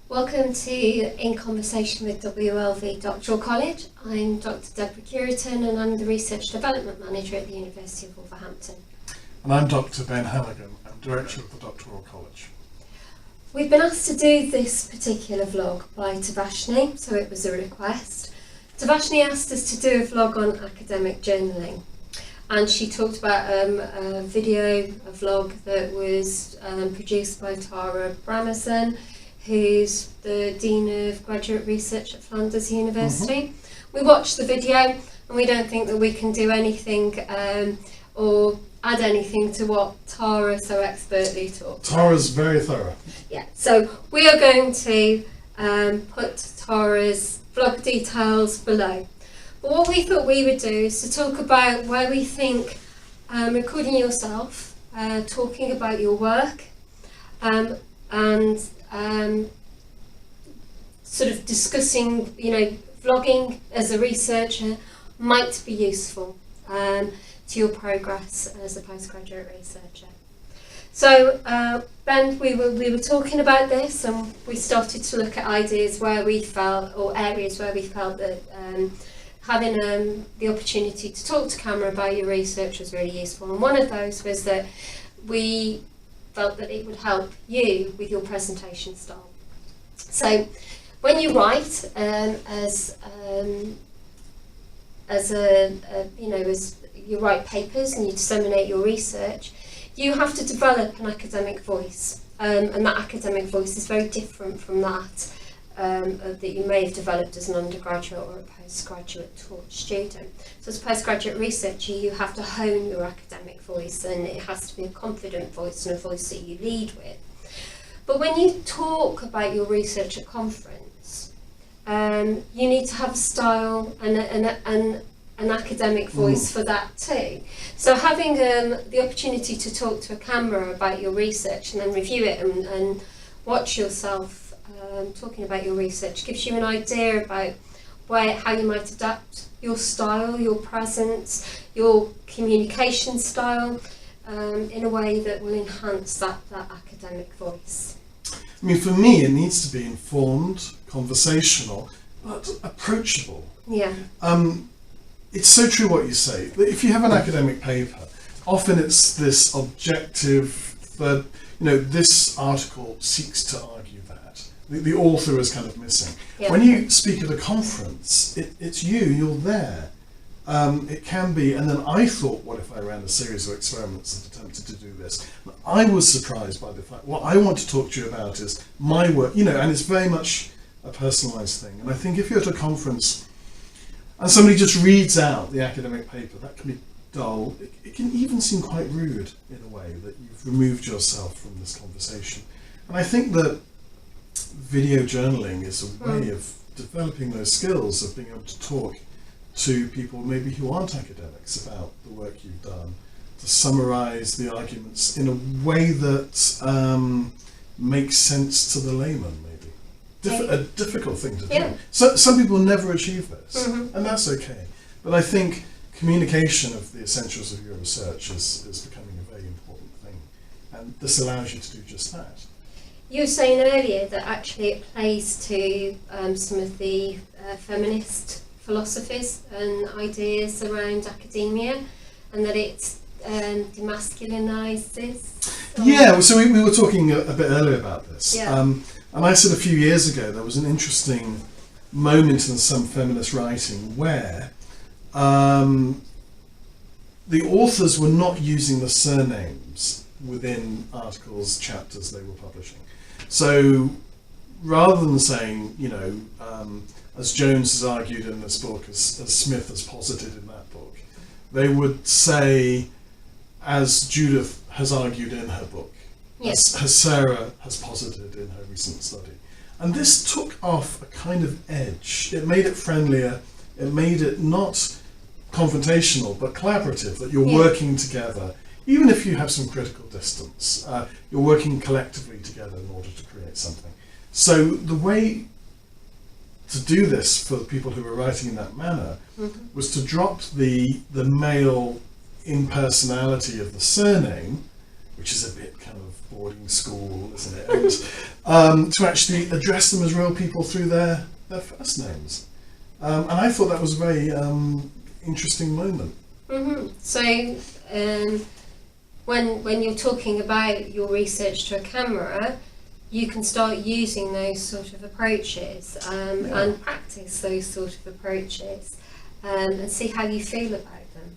Welcome to In Conversation with WLV Doctoral College. I'm Dr. Deborah Curitan and I'm the Research Development Manager at the University of Wolverhampton. And I'm Dr. Ben Halligan. I'm Director of the Doctoral College. We've been asked to do this particular vlog by Tavashni, so it was a request. Tavashni asked us to do a vlog on academic journaling. And she talked about a vlog that was produced by Tara Bramerson, who's the Dean of Graduate Research at Flinders University. We watched the video and we don't think that we can do anything or add anything to what Tara so expertly taught. Tara's very thorough. Yeah, so we are going to put Tara's vlog details below. But what we thought we would do is to talk about where we think recording yourself, talking about your work, and sort of discussing, vlogging as a researcher might be useful to your progress as a postgraduate researcher. So Ben, we were talking about this and we started to look at ideas where we felt, or areas where we felt that having the opportunity to talk to camera about your research was really useful. And one of those was that we felt that it would help you with your presentation style. So when you write as you write papers and you disseminate your research, you have to develop an academic voice, and that academic voice is very different from that that you may have developed as an undergraduate or a postgraduate taught student. So as a postgraduate researcher, you have to hone your academic voice, and it has to be a confident voice and a voice that you lead with. But when you talk about your research at conference, you need to have a style and an academic voice for that too. So having the opportunity to talk to a camera about your research and then review it and watch yourself talking about your research gives you an idea about how you might adapt your style, your presence, your communication style in a way that will enhance that academic voice. I mean, for me, it needs to be informed, conversational, but approachable. Yeah. It's so true what you say. If you have an academic paper, often it's this objective that, this article seeks to argue that. The author is kind of missing. Yeah. When you speak at a conference, it's you're there. It can be, and then I thought, what if I ran a series of experiments that attempted to do this? I was surprised by the fact, what I want to talk to you about is my work, and it's very much a personalised thing. And I think if you're at a conference and somebody just reads out the academic paper, that can be dull. It can even seem quite rude in a way that you've removed yourself from this conversation. And I think that video journaling is a way of developing those skills of being able to talk to people maybe who aren't academics about the work you've done, to summarise the arguments in a way that makes sense to the layman, maybe. A difficult thing to do. So some people never achieve this, and that's okay. But I think communication of the essentials of your research is becoming a very important thing, and this allows you to do just that. You were saying earlier that actually it plays to some of the feminist philosophies and ideas around academia, and that it demasculinises. Yeah, so we were talking a bit earlier about this. Yeah. And I said a few years ago there was an interesting moment in some feminist writing where the authors were not using the surnames within articles, chapters they were publishing. So rather than saying, as Jones has argued in this book, as Smith has posited in that book, they would say, as Judith has argued in her book, as Sarah has posited in her recent study. And this took off a kind of edge. It made it friendlier, it made it not confrontational, but collaborative, that you're working together. Even if you have some critical distance, you're working collectively together in order to create something. So the way to do this for the people who were writing in that manner was to drop the male impersonality of the surname which is a bit kind of boarding school, isn't it? And to actually address them as real people through their first names. And I thought that was a very interesting moment. Mm-hmm. So when you're talking about your research to a camera, you can start using those sort of approaches and practice those sort of approaches and see how you feel about them.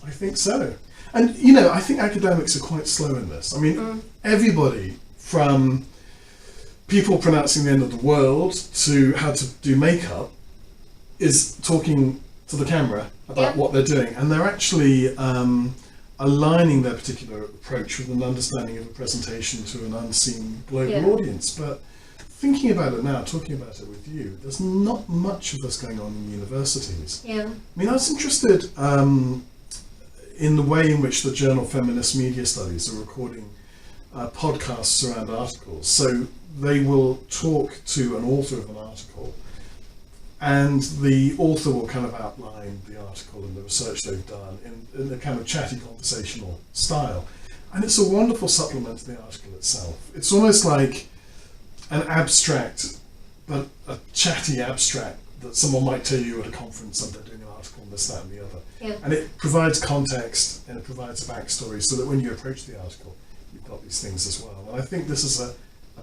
I think so. And, you know, I think academics are quite slow in this. I mean, everybody from people pronouncing the end of the world to how to do makeup is talking to the camera about what they're doing. And they're actually aligning their particular approach with an understanding of a presentation to an unseen global audience. But thinking about it now, talking about it with you, there's not much of this going on in universities. Yeah. I mean, I was interested in the way in which the journal Feminist Media Studies are recording podcasts around articles. So they will talk to an author of an article, and the author will kind of outline the article and the research they've done in a kind of chatty conversational style. And it's a wonderful supplement to the article itself. It's almost like an abstract, but a chatty abstract that someone might tell you at a conference and they're doing an article on this, that and the other. Yeah. And it provides context and it provides a backstory so that when you approach the article, you've got these things as well. And I think this is a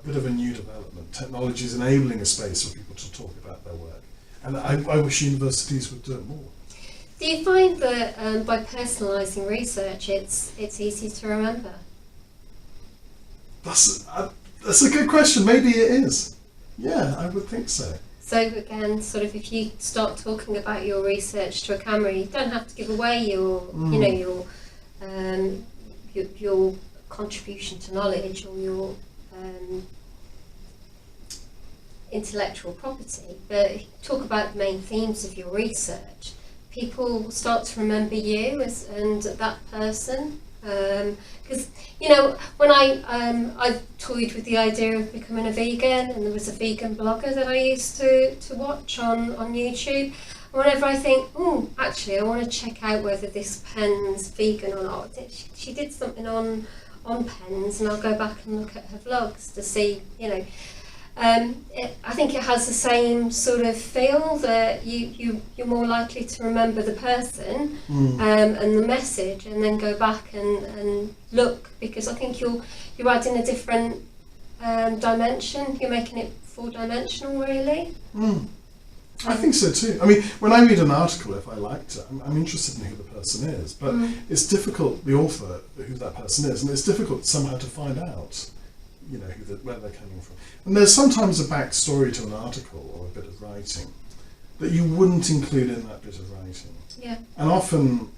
bit of a new development. Technology is enabling a space for people to talk about their work. And I wish universities would do it more. Do you find that by personalising research, it's easy to remember? That's a good question. Maybe it is. Yeah, I would think so. So again, sort of, if you start talking about your research to a camera, you don't have to give away your, you know, your contribution to knowledge or your intellectual property. But talk about the main themes of your research. People start to remember you and that person. Because you know, when I toyed with the idea of becoming a vegan, and there was a vegan blogger that I used to watch on YouTube. And whenever I think, oh, actually, I want to check out whether this pen's vegan or not. She did something on pens, and I'll go back and look at her vlogs to see, you know. I think it has the same sort of feel that you're more likely to remember the person and the message, and then go back and look, because I think you're adding a different dimension. You're making it 4-dimensional, really. I think so too. I mean, when I read an article, if I liked it, I'm interested in who the person is, but it's difficult, the author, who that person is, and it's difficult somehow to find out, you know, where they're coming from. And there's sometimes a backstory to an article or a bit of writing that you wouldn't include in that bit of writing. Yeah. And often,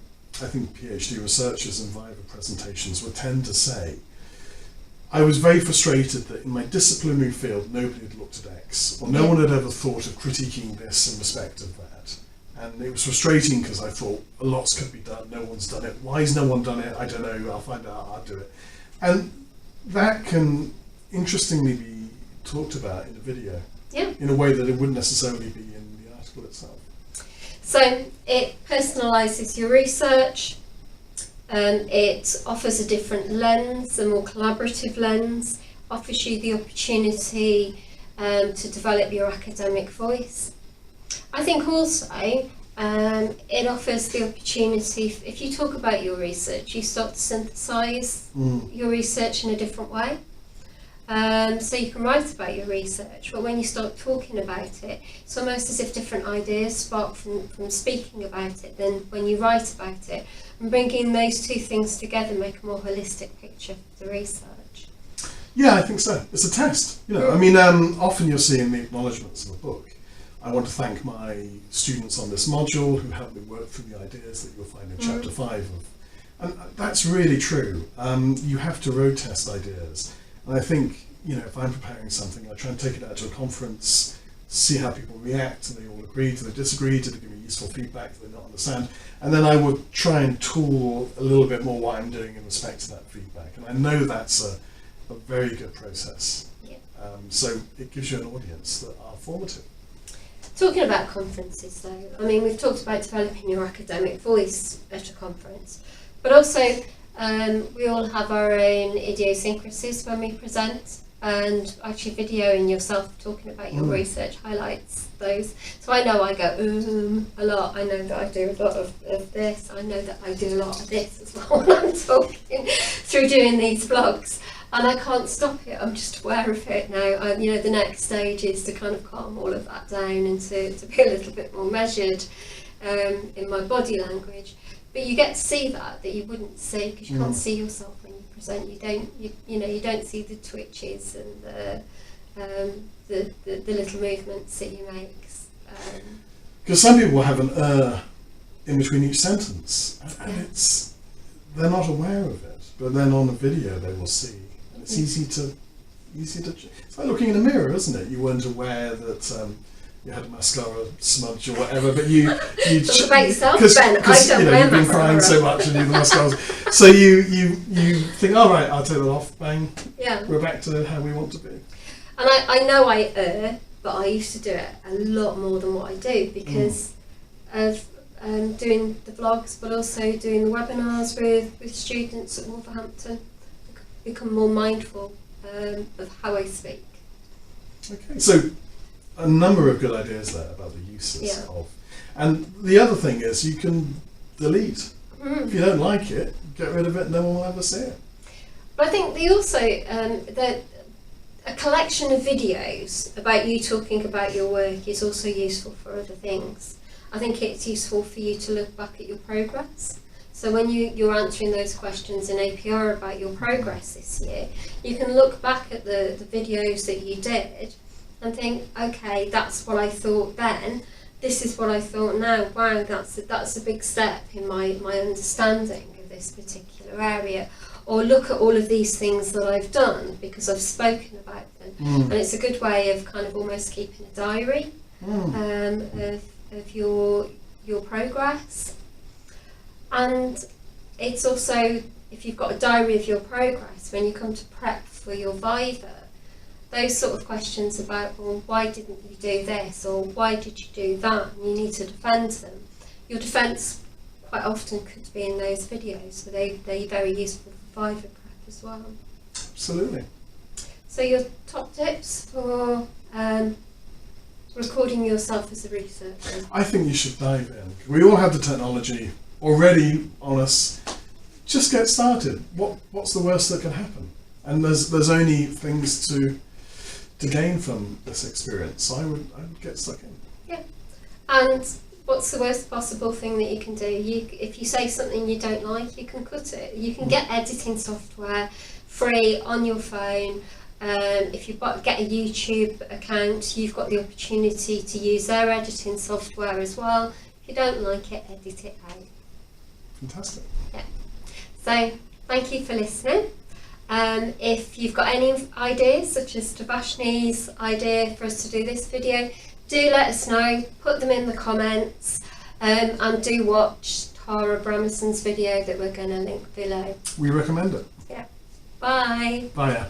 I think PhD researchers in Viva presentations would tend to say, I was very frustrated that in my disciplinary field nobody had looked at X, or no one had ever thought of critiquing this in respect of that. And it was frustrating because I thought lots could be done, no one's done it. Why has no one done it? I don't know, I'll find out, I'll do it. And that can interestingly be talked about in a video in a way that it wouldn't necessarily be in the article itself. So it personalises your research, it offers a different lens, a more collaborative lens, offers you the opportunity to develop your academic voice. I think also it offers the opportunity, if you talk about your research, you start to synthesise your research in a different way. So you can write about your research, but when you start talking about it, it's almost as if different ideas spark from speaking about it than when you write about it. And bringing those two things together make a more holistic picture of the research. Yeah, I think so. It's a test. You know, I mean, often you'll see in the acknowledgements of a book, I want to thank my students on this module who helped me work through the ideas that you'll find in chapter 5 of. And that's really true. You have to road test ideas. And I think, you know, if I'm preparing something, I try and take it out to a conference, see how people react. Do they all agree? Do they disagree? Do they give me useful feedback? Do they not understand? And then I would try and tool a little bit more what I'm doing in respect to that feedback. And I know that's a very good process. Yeah. So it gives you an audience that are formative. Talking about conferences though, I mean, we've talked about developing your academic voice at a conference, but also We all have our own idiosyncrasies when we present, and actually videoing yourself talking about your research highlights those. So I know I go a lot. I know that I do a lot of this. I know that I do a lot of this as well when I'm talking through doing these vlogs. And I can't stop it. I'm just aware of it now. You know, the next stage is to kind of calm all of that down and to be a little bit more measured in my body language. But you get to see that you wouldn't see, because you can't see yourself when you present. You don't see the twitches and the little movements that you make. Because some people have an in between each sentence, and they're not aware of it. But then on the video they will see. And it's easy to. It's like looking in a mirror, isn't it? You weren't aware that. You had a mascara smudge or whatever, but you talk about yourself, Ben. Because you've been crying so much and you do the mascaras, so you think, all right, I'll take that off. Bang. Yeah. We're back to how we want to be. And I know I err, but I used to do it a lot more than what I do because of doing the vlogs, but also doing the webinars with students at Wolverhampton. Become more mindful of how I speak. Okay, so. A number of good ideas there about the uses of, and the other thing is you can delete. If you don't like it, get rid of it, no one will ever see it. But I think they also that a collection of videos about you talking about your work is also useful for other things. I think it's useful for you to look back at your progress. So when you're answering those questions in APR about your progress this year, you can look back at the videos that you did and think, okay, that's what I thought then, this is what I thought now. Wow, that's a big step in my understanding of this particular area. Or look at all of these things that I've done because I've spoken about them. And it's a good way of kind of almost keeping a diary of your progress. And it's also, if you've got a diary of your progress, when you come to prep for your Viva, those sort of questions about, well, why didn't you do this, or why did you do that, and you need to defend them. Your defence quite often could be in those videos, so they're very useful for Viva prep as well. Absolutely. So your top tips for recording yourself as a researcher? I think you should dive in. We all have the technology already on us. Just get started. What's the worst that can happen? And there's only things to gain from this experience. So I would get stuck in. Yeah. And what's the worst possible thing that you can do? If you say something you don't like, you can cut it. You can get editing software free on your phone. If you get a YouTube account, you've got the opportunity to use their editing software as well. If you don't like it, edit it out. Fantastic. Yeah. So thank you for listening. If you've got any ideas, such as Tavashni's idea for us to do this video, do let us know, put them in the comments, and do watch Tara Bramison's video that we're going to link below. We recommend it. Yeah. Bye. Bye.